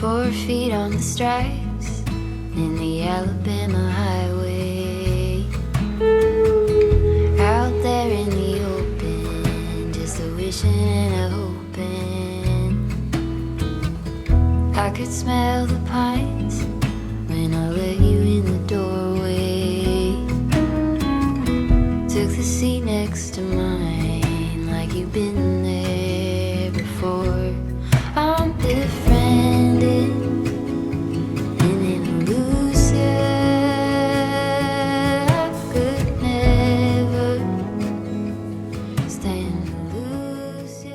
4 feet on the stripes in the Alabama highway. Out there in the open, just a wishing and a hoping. I could smell the pines when I let you in the doorway. Took the seat next to mine like you've been there before. I'm befriended and then lose ya. I could never stand to lose ya.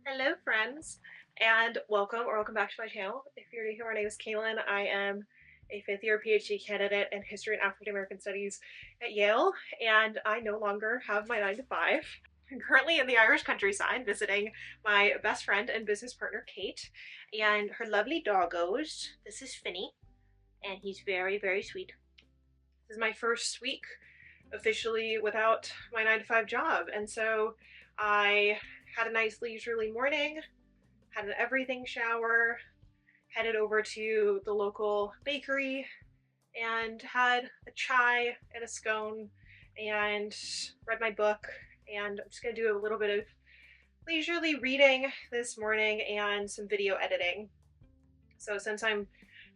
Hello friends, and welcome back to my channel. If you're new here, my name is Kaelyn. I am a 5th year PhD candidate in History and African American Studies at Yale, and I no longer have my 9 to 5. I'm currently in the Irish countryside visiting my best friend and business partner Kate and her lovely doggos. This is Finny, and he's very, very sweet. This is my first week officially without my 9 to 5 job, and so I had a nice leisurely morning, had an everything shower, headed over to the local bakery and had a chai and a scone and read my book. And I'm just going to do a little bit of leisurely reading this morning and some video editing. So since I'm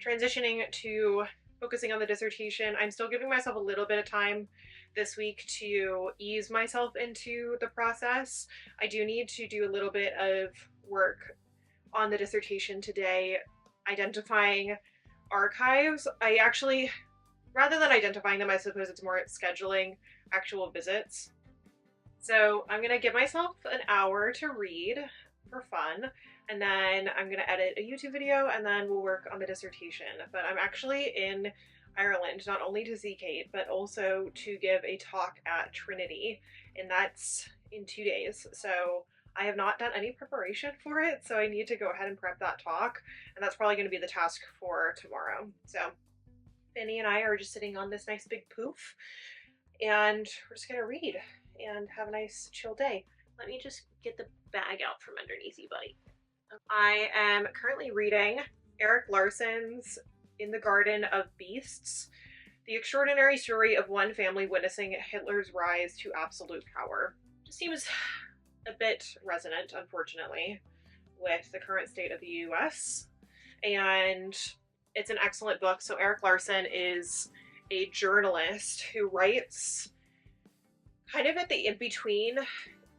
transitioning to focusing on the dissertation, I'm still giving myself a little bit of time this week to ease myself into the process. I do need to do a little bit of work on the dissertation today, identifying archives. I actually, rather than identifying them, I suppose it's more scheduling actual visits. So I'm going to give myself an hour to read for fun, and then I'm going to edit a YouTube video, and then we'll work on the dissertation. But I'm actually in Ireland, not only to see Kate, but also to give a talk at Trinity, and that's in 2 days. So I have not done any preparation for it, so I need to go ahead and prep that talk, and that's probably going to be the task for tomorrow. So Finny and I are just sitting on this nice big poof, and we're just going to read and have a nice chill day. Let me just get the bag out from underneath you, buddy. I am currently reading Erik Larson's In the Garden of Beasts, the extraordinary story of one family witnessing Hitler's rise to absolute power. It just seems a bit resonant, unfortunately, with the current state of the US, and it's an excellent book. So Erik Larson is a journalist who writes kind of at the in-between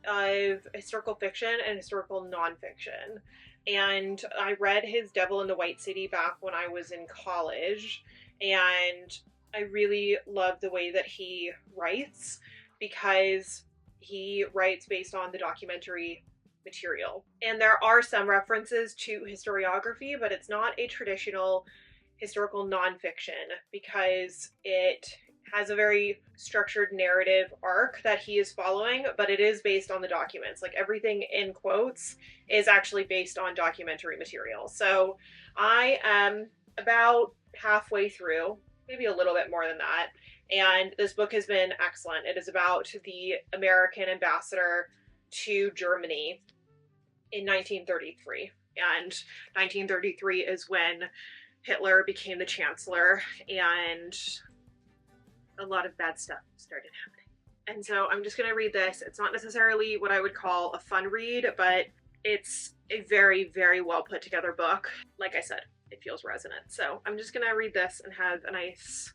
of historical fiction and historical nonfiction. And I read his Devil in the White City back when I was in college, and I really love the way that he writes, because he writes based on the documentary material. And there are some references to historiography, but it's not a traditional historical nonfiction, because it has a very structured narrative arc that he is following, but it is based on the documents. Like, everything in quotes is actually based on documentary material. So I am about halfway through, maybe a little bit more than that, and this book has been excellent. It is about the American ambassador to Germany in 1933, and 1933 is when Hitler became the chancellor, and a lot of bad stuff started happening. And so I'm just going to read this. It's not necessarily what I would call a fun read, but it's a very, very well put together book. Like I said, it feels resonant. So I'm just going to read this and have a nice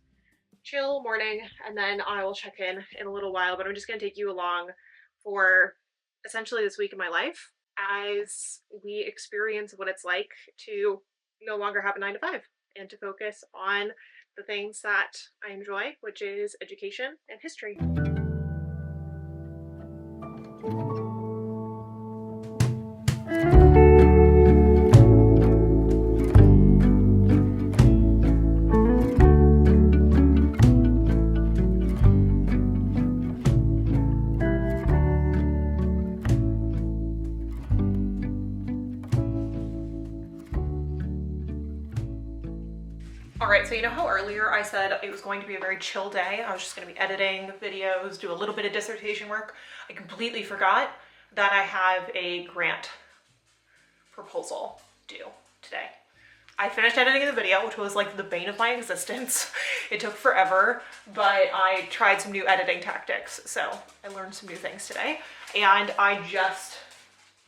chill morning, and then I will check in a little while. But I'm just going to take you along for essentially this week in my life as we experience what it's like to no longer have a 9 to 5 and to focus on the things that I enjoy, which is education and history. Alright, so you know how earlier I said it was going to be a very chill day? I was just going to be editing videos, do a little bit of dissertation work. I completely forgot that I have a grant proposal due today. I finished editing the video, which was like the bane of my existence. It took forever, but I tried some new editing tactics. So I learned some new things today, and I just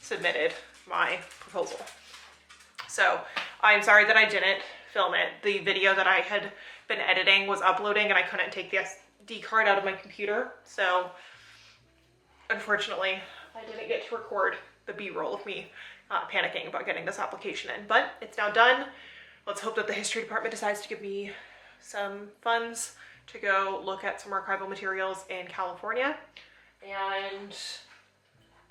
submitted my proposal. So I'm sorry that I didn't film it. The video that I had been editing was uploading and I couldn't take the SD card out of my computer. So unfortunately, I didn't get to record the B-roll of me panicking about getting this application in, but it's now done. Let's hope that the history department decides to give me some funds to go look at some archival materials in California. And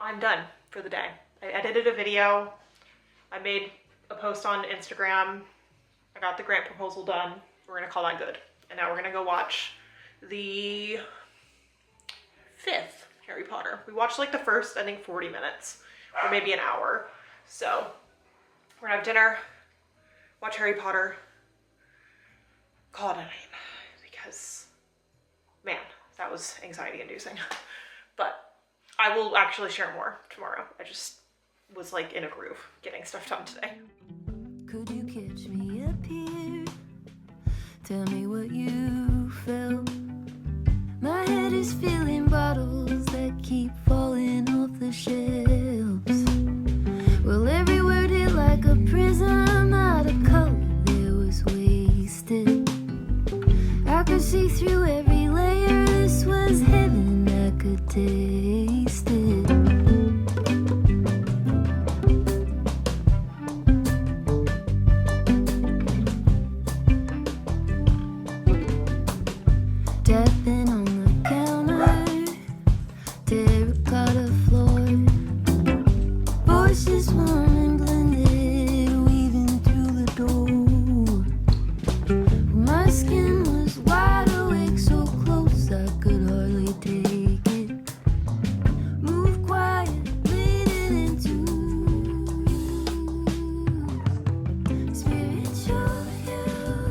I'm done for the day. I edited a video. I made a post on Instagram. I got the grant proposal done. We're gonna call that good. And now we're gonna go watch the 5th Harry Potter. We watched like the first, I think, 40 minutes or maybe an hour. So we're gonna have dinner, watch Harry Potter, call it a night, because man, that was anxiety inducing. But I will actually share more tomorrow. I just was like in a groove getting stuff done today. Could you catch me up here? Tell me what you felt. My head is filling bottles that keep falling off the shelves. Well, every word hit like a prism, not a color that was wasted. I could see through every layer, this was heaven, I could taste it. Tapping on the counter, terracotta floor, voices warm and blended, weaving through the door. My skin was wide awake, so close I could hardly take it. Move quiet, leading into spiritual healing.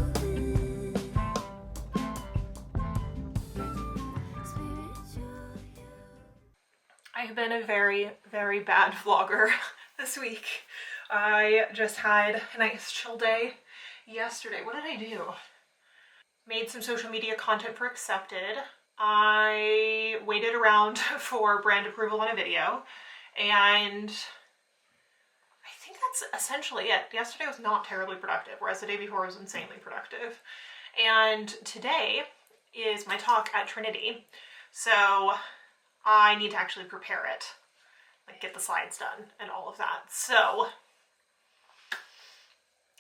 I have been a very, very bad vlogger this week. I just had a nice chill day yesterday. What did I do? Made some social media content for Accepted. I waited around for brand approval on a video, and I think that's essentially it. Yesterday was not terribly productive, whereas the day before was insanely productive. And today is my talk at Trinity, so I need to actually prepare it, like get the slides done and all of that. So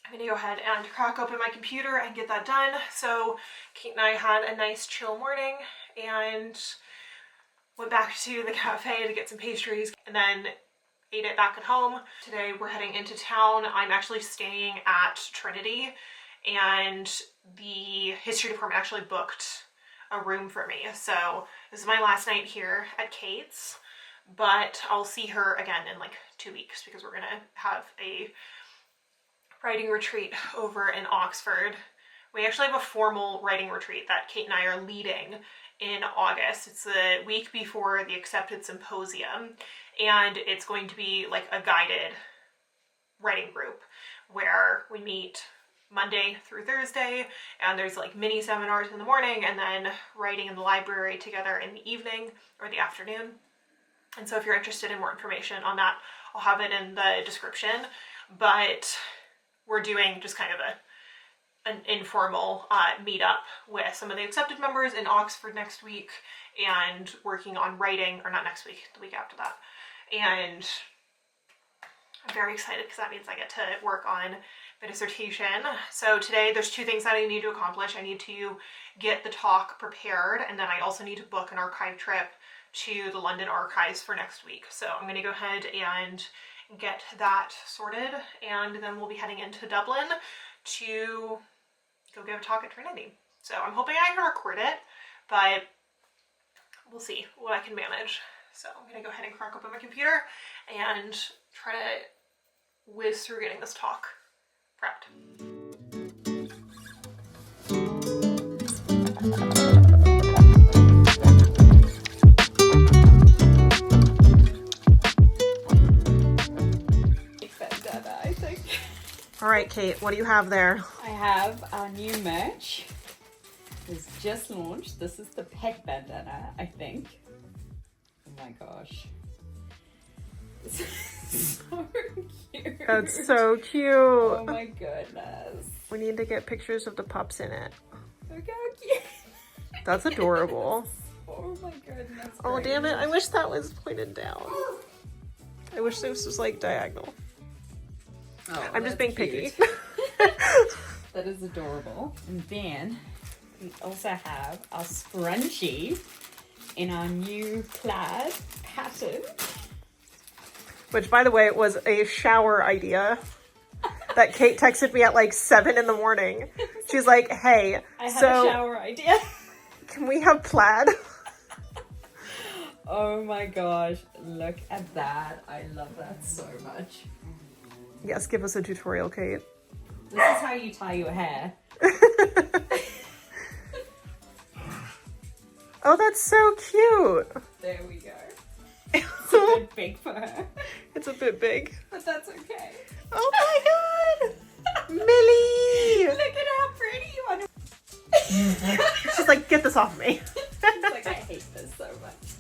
I'm gonna go ahead and crack open my computer and get that done. So Kate and I had a nice chill morning and went back to the cafe to get some pastries and then ate it back at home. Today we're heading into town. I'm actually staying at Trinity, and the history department actually booked a room for me. So this is my last night here at Kate's, but I'll see her again in like 2 weeks because we're gonna have a writing retreat over in Oxford. We actually have a formal writing retreat that Kate and I are leading in August. It's the week before the Accepted Symposium, and it's going to be like a guided writing group where we meet Monday through Thursday, and there's like mini seminars in the morning and then writing in the library together in the evening or the afternoon. And so if you're interested in more information on that, I'll have it in the description. But we're doing just kind of an informal meetup with some of the Accepted members in Oxford next week, and working on writing, or not next week, the week after that. And I'm very excited because that means I get to work on my dissertation. So today there's 2 things that I need to accomplish. I need to get the talk prepared, and then I also need to book an archive trip to the London archives for next week. So I'm going to go ahead and get that sorted, and then we'll be heading into Dublin to go give a talk at Trinity. So I'm hoping I can record it, but we'll see what I can manage. So I'm going to go ahead and crack open my computer and try to whiz through getting this talk prepped. All right, Kate, what do you have there? I have our new merch. It's just launched. This is the pet bandana, I think. Oh my gosh. It's so cute. That's so cute. Oh my goodness. We need to get pictures of the pups in it. Look how cute. That's adorable. Oh my goodness. Oh, damn it. I wish that was pointed down. I wish this was like diagonal. Oh, I'm just being picky. That is adorable. And then we also have our scrunchie in our new plaid pattern. Which, by the way, was a shower idea that Kate texted me at like 7 in the morning. She's like, hey, I had a shower idea. Can we have plaid? Oh my gosh, look at that. I love that so much. Yes, give us a tutorial, Kate. This is how you tie your hair. Oh, that's so cute. There we go. It's a bit big for her. It's a bit big. But that's okay. Oh my god! Millie! Look at how pretty you are. She's like, get this off me. She's like, I hate this so much.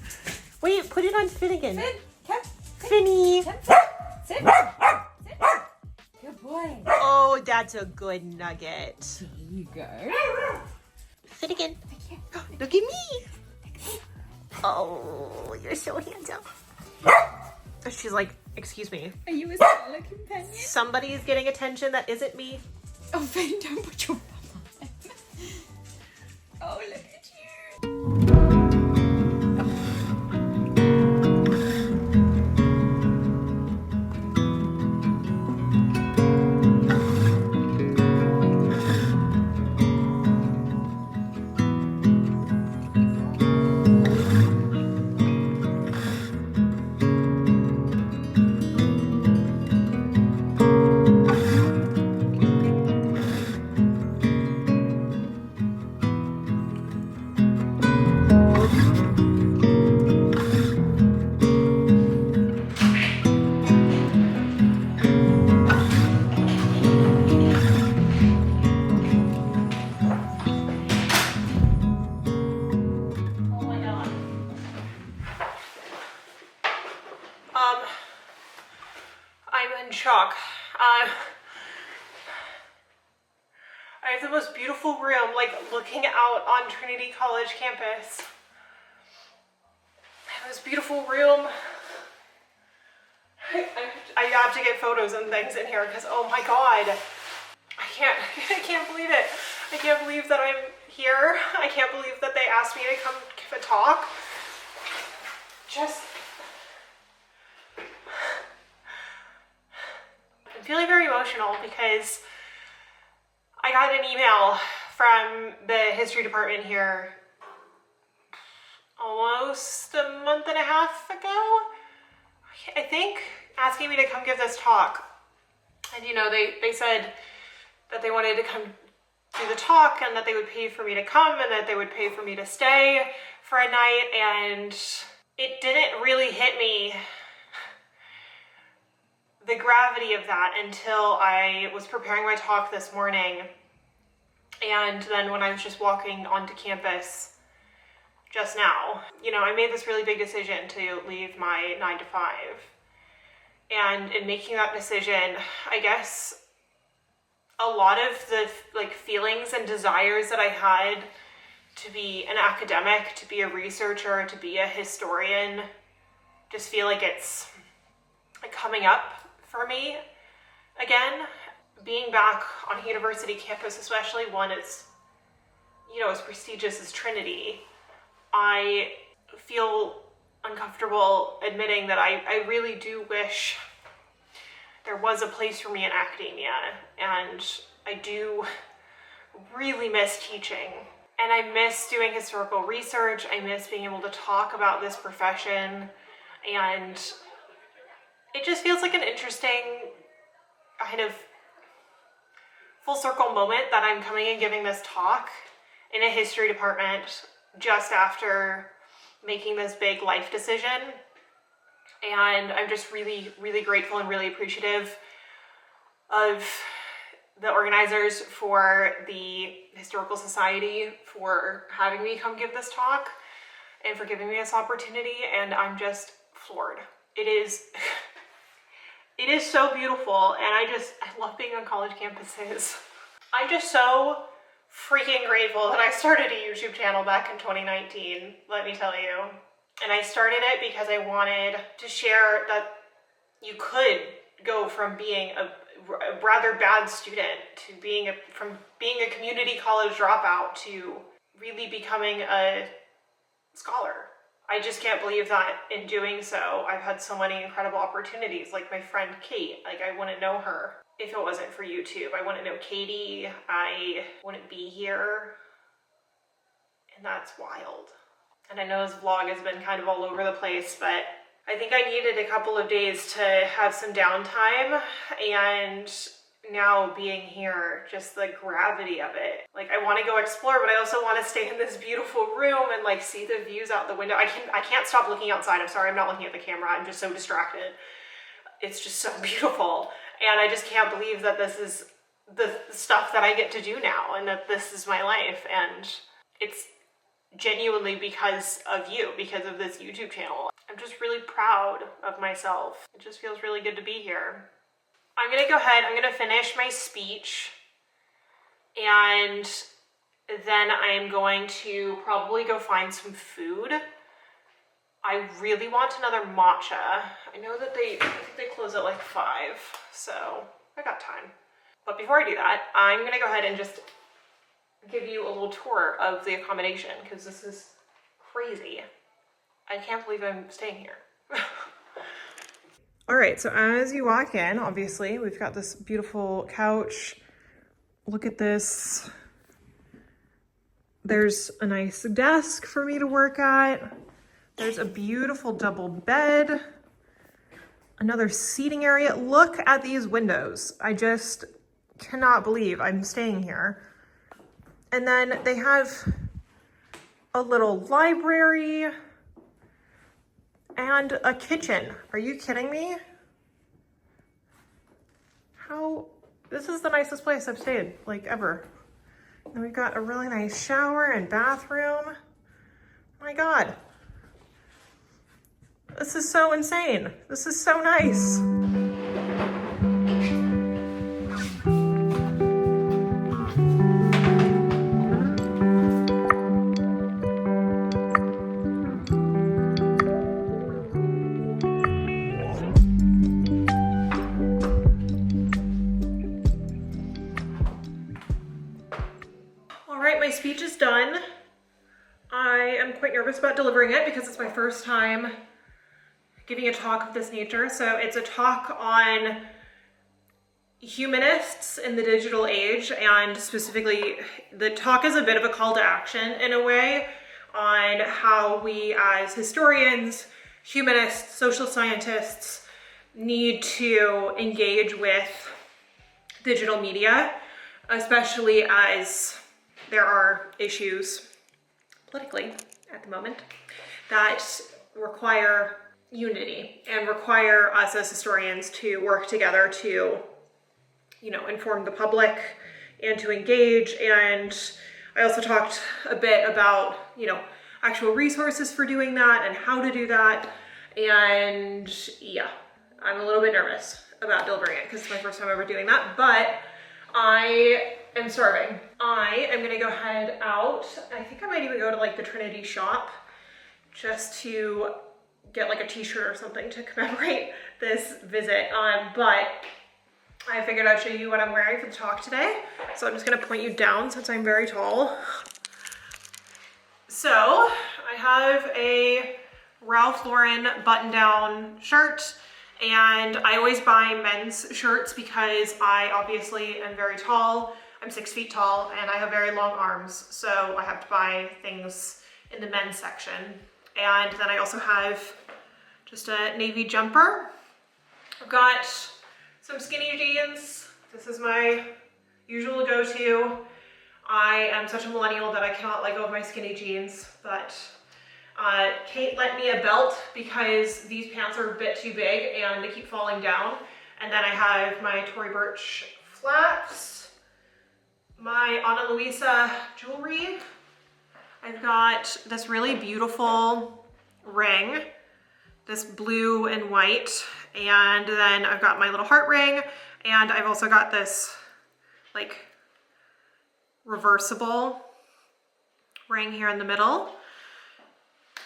Wait, put it on Finnegan. Finn, come. Finny. Sit. Sit. Sit. Good boy. Oh, that's a good nugget. There you go. Finnegan. Look at me. Oh, you're so handsome. She's like, excuse me. Are you a smaller companion? Somebody is getting attention that isn't me. Oh, Finn, don't put your bum on him. Oh, look at you. I'm in shock. I have the most beautiful room, like looking out on Trinity College campus. I have this beautiful room. I have to get photos and things in here because, oh my god, I can't believe it. I can't believe that I'm here. I can't believe that they asked me to come give a talk. I'm feeling very emotional because I got an email from the history department here almost a month and a half ago, I think, asking me to come give this talk. And you know, they said that they wanted to come do the talk and that they would pay for me to come and that they would pay for me to stay for a night, and it didn't really hit me, the gravity of that, until I was preparing my talk this morning. And then when I was just walking onto campus just now, you know, I made this really big decision to leave my 9 to 5. And in making that decision, I guess a lot of the feelings and desires that I had to be an academic, to be a researcher, to be a historian, just feel like it's coming up for me again. Being back on a university campus, especially one as, you know, as prestigious as Trinity, I feel uncomfortable admitting that I really do wish there was a place for me in academia, and I do really miss teaching. And I miss doing historical research. I miss being able to talk about this profession. And it just feels like an interesting kind of full circle moment that I'm coming and giving this talk in a history department just after making this big life decision. And I'm just really, really grateful and really appreciative of the organizers for the Historical Society for having me come give this talk and for giving me this opportunity, and I'm just floored. It is so beautiful, and I love being on college campuses. I'm just so freaking grateful that I started a YouTube channel back in 2019, let me tell you. And I started it because I wanted to share that you could go from being a rather bad student to from being a community college dropout to really becoming a scholar. I just can't believe that in doing so, I've had so many incredible opportunities. Like my friend Kate, like I wouldn't know her if it wasn't for YouTube. I wouldn't know Katie. I wouldn't be here. And that's wild. And I know this vlog has been kind of all over the place, but I think I needed a couple of days to have some downtime, and now being here, just the gravity of it. Like I want to go explore, but I also want to stay in this beautiful room and like see the views out the window. I can't stop looking outside. I'm sorry, I'm not looking at the camera. I'm just so distracted. It's just so beautiful. And I just can't believe that this is the stuff that I get to do now and that this is my life. And it's genuinely because of you, because of this YouTube channel. I'm just really proud of myself. It just feels really good to be here. I'm gonna go ahead, I'm gonna finish my speech, and then I'm going to probably go find some food. I really want another matcha. I know that I think they close at like 5, so I got time. But before I do that, I'm gonna go ahead and just give you a little tour of the accommodation, because this is crazy. I can't believe I'm staying here. All right, so as you walk in, obviously, we've got this beautiful couch. Look at this. There's a nice desk for me to work at. There's a beautiful double bed. Another seating area. Look at these windows. I just cannot believe I'm staying here. And then they have a little library and a kitchen. Are you kidding me? This is the nicest place I've stayed, like ever. And we've got a really nice shower and bathroom. My God. This is so insane. This is so nice. My speech is done. I am quite nervous about delivering it because it's my first time giving a talk of this nature. So it's a talk on humanists in the digital age, and specifically the talk is a bit of a call to action in a way on how we as historians, humanists, social scientists need to engage with digital media, especially as there are issues politically at the moment that require unity and require us as historians to work together to, inform the public and to engage. And I also talked a bit about, actual resources for doing that and how to do that. And yeah, I'm a little bit nervous about delivering it because it's my first time ever doing that, but I am starving. I am gonna go head out. I think I might even go to like the Trinity shop just to get like a t-shirt or something to commemorate this visit. But I figured I'd show you what I'm wearing for the talk today. So I'm just gonna point you down since I'm very tall. So I have a Ralph Lauren button-down shirt, and I always buy men's shirts because I obviously am very tall. I'm 6 feet tall and I have very long arms, so I have to buy things in the men's section. And then I also have just a navy jumper. I've got some skinny jeans. This is my usual go-to. I am such a millennial that I cannot let go of my skinny jeans, but Kate lent me a belt because these pants are a bit too big and they keep falling down. And then I have my Tory Burch flats. my Ana Luisa jewelry. I've got this really beautiful ring, this blue and white, and then I've got my little heart ring, and I've also got this like reversible ring here in the middle.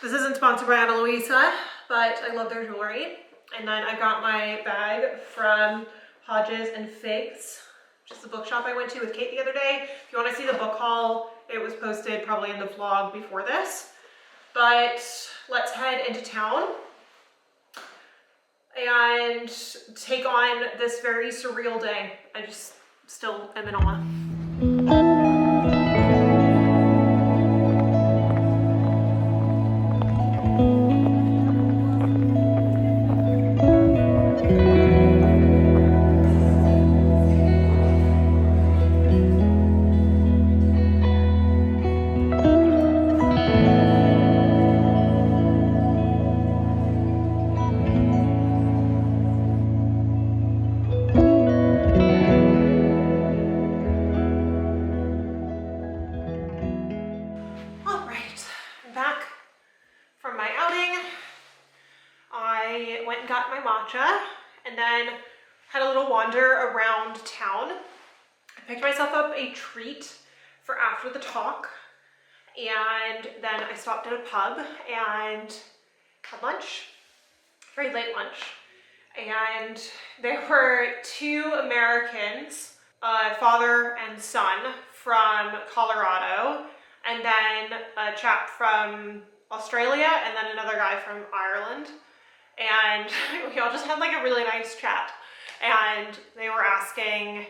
This isn't sponsored by Ana Luisa, but I love their jewelry. And then I got my bag from Hodges and Figs, which is the bookshop I went to with Kate the other day. If you want to see the book haul, it was posted probably in the vlog before this. But let's head into town and take on this very surreal day. I just still am in awe. I went and got my matcha and then had a little wander around town. I picked myself up a treat for after the talk, and then I stopped at a pub and had lunch, very late lunch. And there were two Americans, a father and son from Colorado, and then a chap from Australia, and then another guy from Ireland. And we all just had like a really nice chat. And they were asking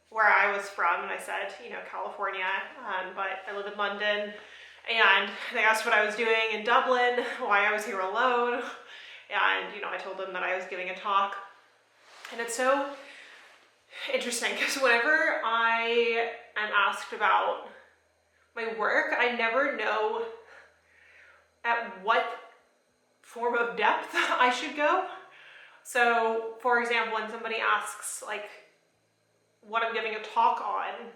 where I was from, and I said, you know, California, but I live in London. And they asked what I was doing in Dublin, why I was here alone. And, you know, I told them that I was giving a talk. And it's so interesting because whenever I am asked about my work, I never know at what form of depth I should go. So, for example, when somebody asks, like, what I'm giving a talk on,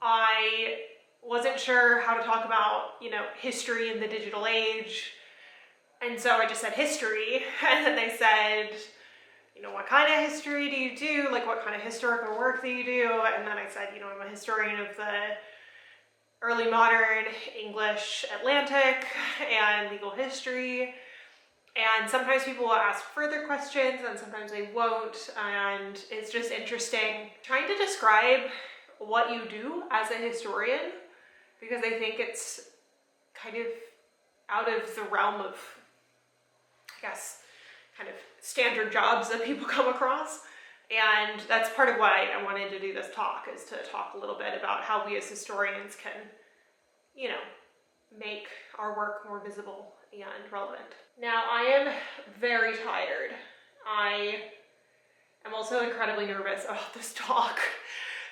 I wasn't sure how to talk about, you know, history in the digital age. And so I just said history, and then they said, you know, what kind of history do you do? Like, what kind of historical work do you do? And then I said, you know, I'm a historian of the early modern English Atlantic and legal history. And sometimes people will ask further questions, and sometimes they won't. And it's just interesting trying to describe what you do as a historian, because I think it's kind of out of the realm of, I guess, kind of standard jobs that people come across. And that's part of why I wanted to do this talk, is to talk a little bit about how we as historians can, you know, make our work more visible and relevant. Now, I am very tired. I am also incredibly nervous about this talk.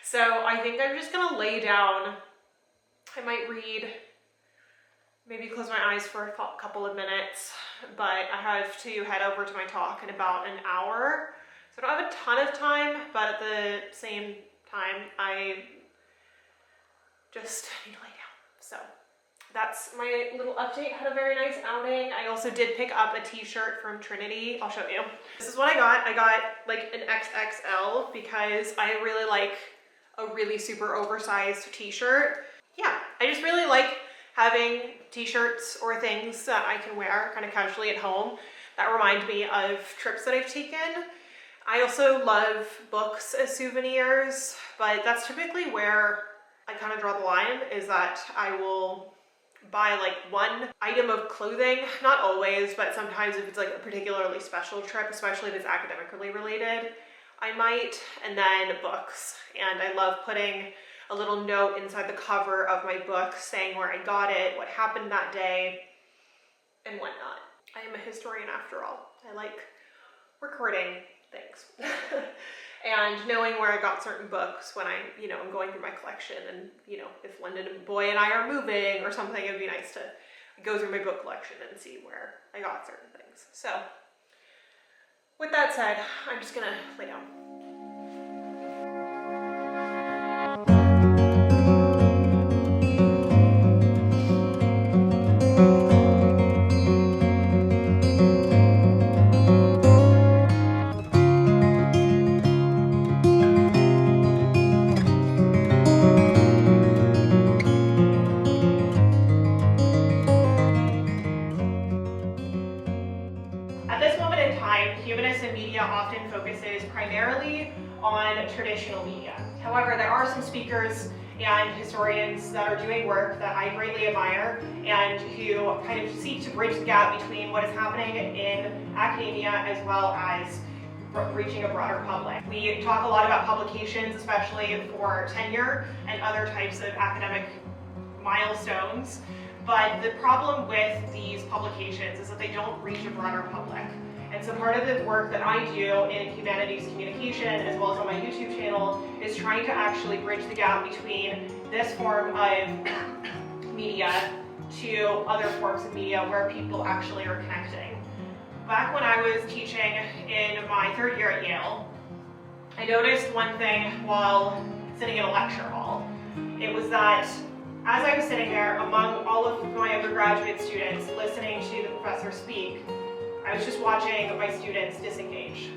So I think I'm just gonna lay down. I might read, maybe close my eyes for a couple of minutes, but I have to head over to my talk in about an hour. So I don't have a ton of time, but at the same time, I just need to lay down. So that's my little update. Had a very nice outing. I also did pick up a t-shirt from Trinity. I'll show you. This is what I got. I got like an XXL because I really like a really super oversized t-shirt. Yeah, I just really like having t-shirts or things that I can wear kind of casually at home that remind me of trips that I've taken. I also love books as souvenirs, but that's typically where I kind of draw the line, is that I will buy like one item of clothing, not always, but sometimes if it's like a particularly special trip, especially if it's academically related, I might, and then books. And I love putting a little note inside the cover of my book saying where I got it, what happened that day, and whatnot. I am a historian after all. I like recording things. And knowing where I got certain books when I, you know, I'm going through my collection, and, you know, if London Boy and I are moving or something, it would be nice to go through my book collection and see where I got certain things. So with that said, I'm just gonna lay down. is primarily on traditional media. However, there are some speakers and historians that are doing work that I greatly admire and who kind of seek to bridge the gap between what is happening in academia as well as reaching a broader public. We talk a lot about publications, especially for tenure and other types of academic milestones, but the problem with these publications is that they don't reach a broader public. And so part of the work that I do in humanities communication, as well as on my YouTube channel, is trying to actually bridge the gap between this form of media to other forms of media where people actually are connecting. Back when I was teaching in my third year at Yale, I noticed one thing while sitting in a lecture hall. It was that as I was sitting there among all of my undergraduate students listening to the professor speak, I was just watching my students disengage.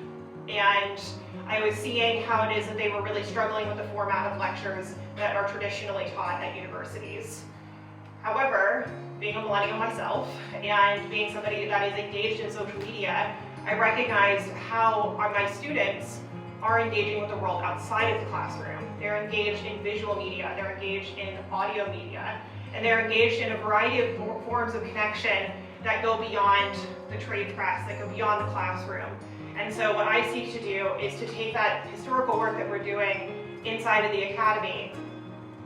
And I was seeing how it is that they were really struggling with the format of lectures that are traditionally taught at universities. However, being a millennial myself and being somebody that is engaged in social media, I recognized how my students are engaging with the world outside of the classroom. They're engaged in visual media, they're engaged in audio media, and they're engaged in a variety of forms of connection that go beyond the trade press, that go beyond the classroom. And so what I seek to do is to take that historical work that we're doing inside of the academy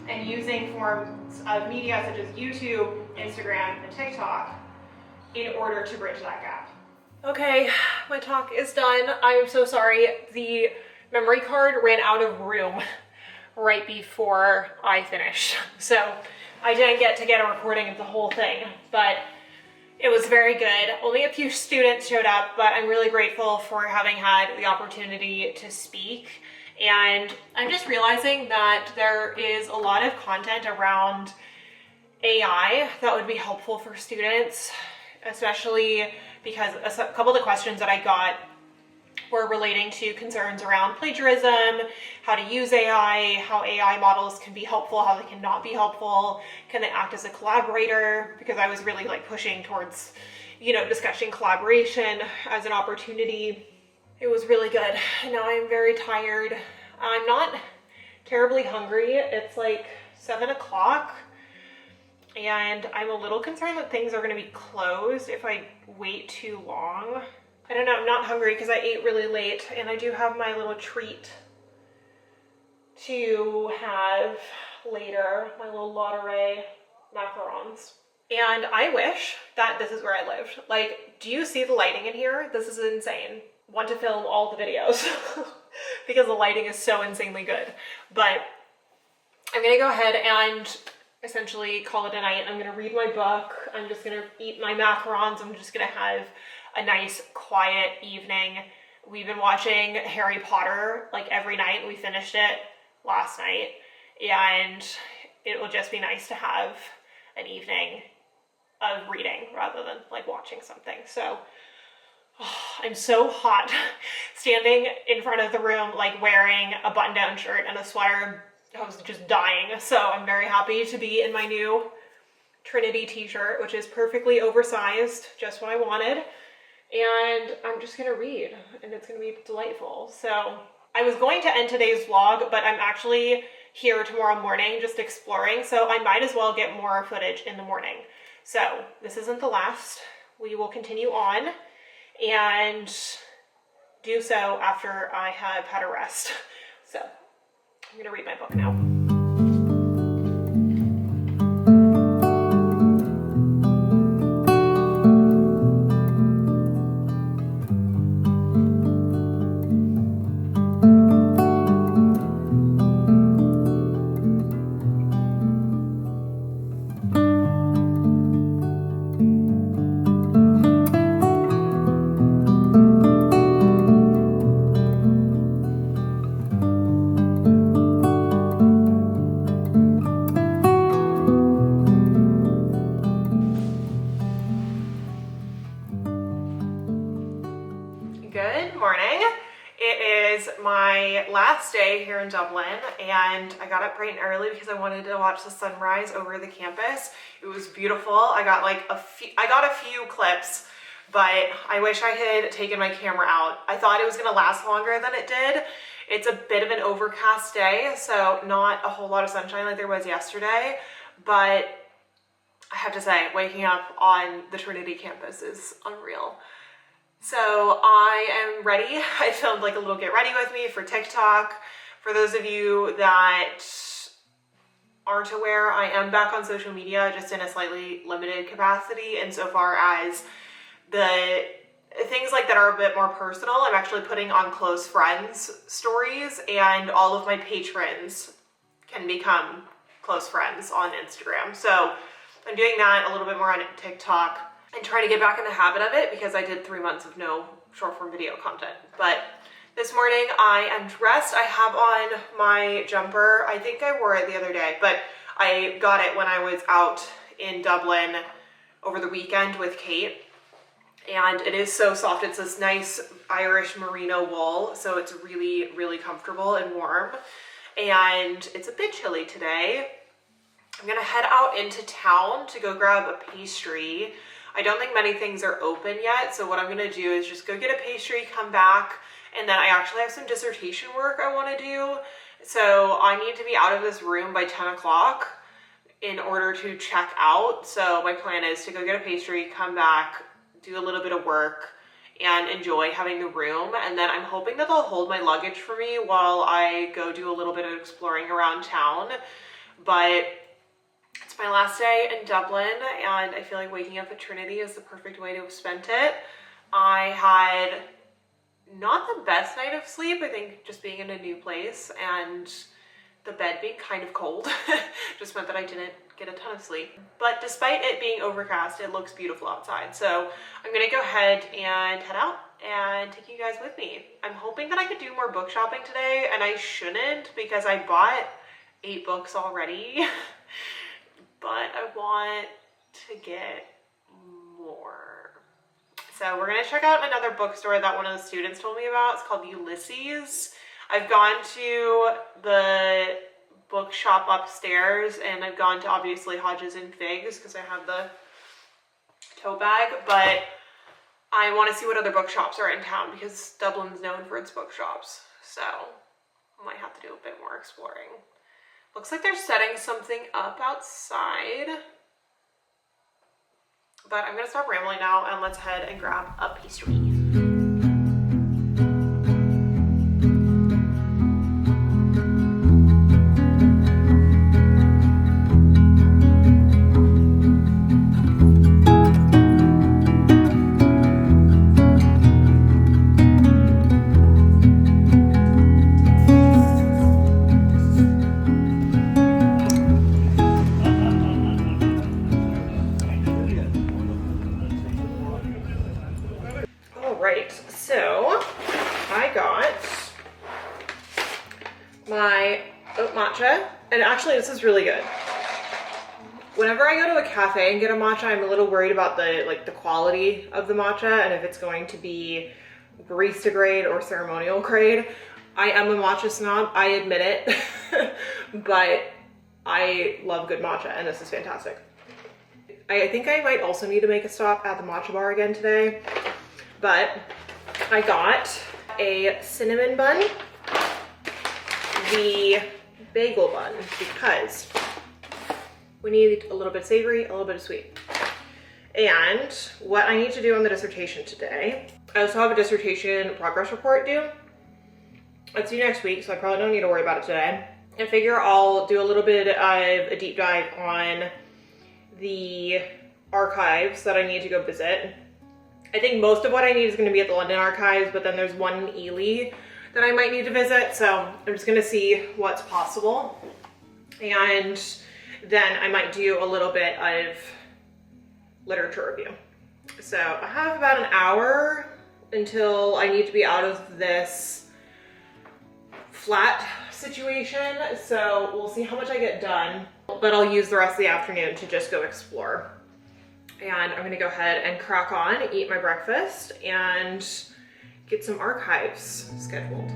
and using forms of media such as YouTube, Instagram, and TikTok in order to bridge that gap. Okay, my talk is done. I'm so sorry. The memory card ran out of room right before I finished. So I didn't get a recording of the whole thing, but it was very good. Only a few students showed up, but I'm really grateful for having had the opportunity to speak. And I'm just realizing that there is a lot of content around AI that would be helpful for students, especially because a couple of the questions that I got were relating to concerns around plagiarism, how to use AI, how AI models can be helpful, how they cannot be helpful, can they act as a collaborator, because I was really like pushing towards, discussing collaboration as an opportunity. It was really good. Now I'm very tired. I'm not terribly hungry. It's like 7 o'clock and I'm a little concerned that things are going to be closed if I wait too long. I don't know, I'm not hungry because I ate really late and I do have my little treat to have later, my little Lotte macarons. And I wish that this is where I lived. Like, do you see the lighting in here? This is insane. Want to film all the videos because the lighting is so insanely good. But I'm gonna go ahead and essentially call it a night. I'm gonna read my book. I'm just gonna eat my macarons. I'm just gonna have a nice quiet evening. We've been watching Harry Potter like every night. We finished it last night and it will just be nice to have an evening of reading rather than like watching something. So I'm so hot standing in front of the room, like wearing a button-down shirt and a sweater. I was just dying. So I'm very happy to be in my new Trinity t-shirt, which is perfectly oversized, just what I wanted. And I'm just gonna read and it's gonna be delightful. So I was going to end today's vlog, but I'm actually here tomorrow morning just exploring. So I might as well get more footage in the morning. So this isn't the last. We will continue on and do so after I have had a rest. So I'm gonna read my book now. Good morning. It is my last day here in Dublin and I got up bright and early because I wanted to watch the sunrise over the campus. It was beautiful. I got a few clips, but I wish I had taken my camera out. I thought it was gonna last longer than it did. It's a bit of an overcast day, so not a whole lot of sunshine like there was yesterday, but I have to say, waking up on the Trinity campus is unreal. So I am ready. I filmed like a little get ready with me for TikTok. For those of you that aren't aware, I am back on social media, just in a slightly limited capacity insofar as the things like that are a bit more personal. I'm actually putting on close friends stories, and all of my patrons can become close friends on Instagram. So I'm doing that a little bit more on TikTok and trying to get back in the habit of it because I did 3 months of no short form video content. But this morning I am dressed. I have on my jumper. I think I wore it the other day, but I got it when I was out in Dublin over the weekend with Kate. And it is so soft. It's this nice Irish merino wool, so it's really, really comfortable and warm. And it's a bit chilly today. I'm gonna head out into town to go grab a pastry. I don't think many things are open yet, so what I'm gonna do is just go get a pastry, come back, and then I actually have some dissertation work I wanna do. So I need to be out of this room by 10 o'clock in order to check out. So my plan is to go get a pastry, come back, do a little bit of work, and enjoy having the room. And then I'm hoping that they'll hold my luggage for me while I go do a little bit of exploring around town. But it's my last day in Dublin, and I feel like waking up at Trinity is the perfect way to have spent it. I had not the best night of sleep. I think just being in a new place and the bed being kind of cold just meant that I didn't get a ton of sleep. But despite it being overcast, it looks beautiful outside. So I'm gonna go ahead and head out and take you guys with me. I'm hoping that I could do more book shopping today, and I shouldn't because I bought 8 books already, but I want to get more. So we're gonna check out another bookstore that one of the students told me about. It's called Ulysses. I've gone to the bookshop upstairs, and I've gone to obviously Hodges and Figs because I have the tote bag, but I want to see what other bookshops are in town because Dublin's known for its bookshops. So I might have to do a bit more exploring. Looks like they're setting something up outside, but I'm gonna stop rambling now and let's head and grab a pastry. My oat matcha, and actually this is really good. Whenever I go to a cafe and get a matcha, I'm a little worried about the quality of the matcha and if it's going to be barista grade or ceremonial grade. I am a matcha snob, I admit it, but I love good matcha and this is fantastic. I think I might also need to make a stop at the matcha bar again today, but I got a cinnamon bun, the bagel bun, because we need a little bit savory, a little bit of sweet. And what I need to do on the dissertation today, I also have a dissertation progress report due. It's due next week, so I probably don't need to worry about it today. I figure I'll do a little bit of a deep dive on the archives that I need to go visit. I think most of what I need is going to be at the London archives, but then there's one in Ely that I might need to visit, so I'm just gonna see what's possible. And then I might do a little bit of literature review. So I have about an hour until I need to be out of this flat situation, so we'll see how much I get done, but I'll use the rest of the afternoon to just go explore. And I'm gonna go ahead and crack on, eat my breakfast, and get some archives scheduled.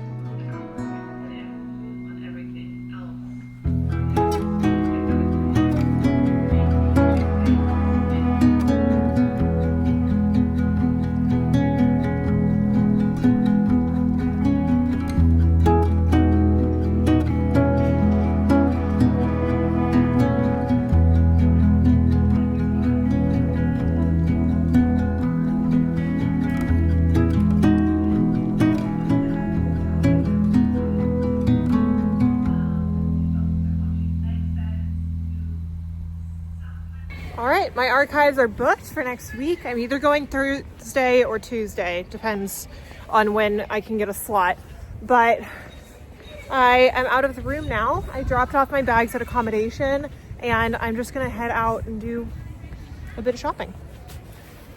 right, my archives are booked for next week. I'm either going Thursday or Tuesday, depends on when I can get a slot. But I am out of the room now. I dropped off my bags at accommodation, and I'm just gonna head out and do a bit of shopping.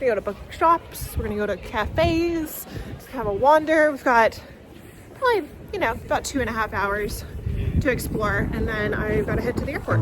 We're gonna go to bookshops, we're gonna go to cafes, just have a wander. We've got probably, about 2.5 hours to explore, and then I've got to head to the airport.